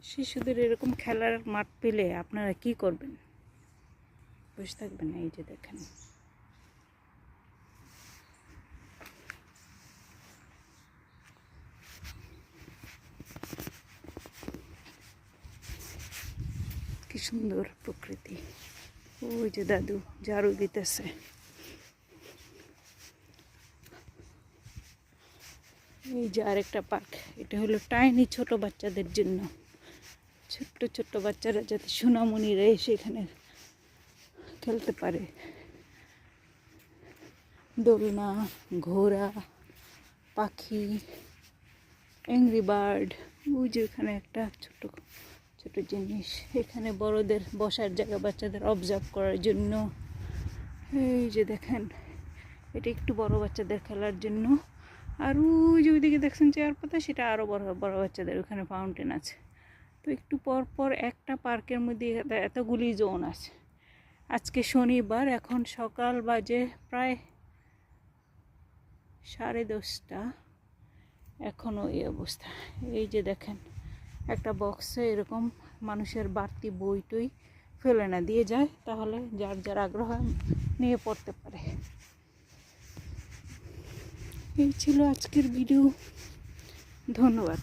শিশুদের এরকম খেলার মাঠ পেলে আপনারা কি করবেন? বসে থাকবেন না? এই যে দেখেন, কি সুন্দর প্রকৃতি। ওই যে দাদু ঝাড়ু দিতেছে। এই যে আরেকটা পার্ক, এটা হলো টাইনি ছোট বাচ্চাদের জন্য। ছোট্ট ছোট্ট বাচ্চারা যাতে সোনামণিরা এসে এখানে খেলতে পারে। দোলনা, ঘোড়া, পাখি, অ্যাংরি বার্ড। ওই যে এখানে একটা ছোট ছোট জিনিস, এখানে বড়দের বসার জায়গা বাচ্চাদের অবজার্ভ করার জন্য। এই যে দেখেন, এটা একটু বড় বাচ্চাদের খেলার জন্য। আর ওই যে ওইদিকে দেখছেন চেয়ার পাতা, সেটা আরও বড় বড় বাচ্চাদের, ওখানে ফাউন্টেন আছে। তো একটু পর পর একটা পার্কের মধ্যে এতগুলি জোন আছে। আজকে শনিবার, এখন সকাল বাজে প্রায় 10:30। এখনও এই অবস্থা। এই যে দেখেন, একটা বক্সে এরকম মানুষের বাড়তি বই টই ফেলে না দিয়ে যায়, তাহলে যার যার আগ্রহ নিয়ে পড়তে পারে। এই ছিল আজকের ভিডিও। ধন্যবাদ।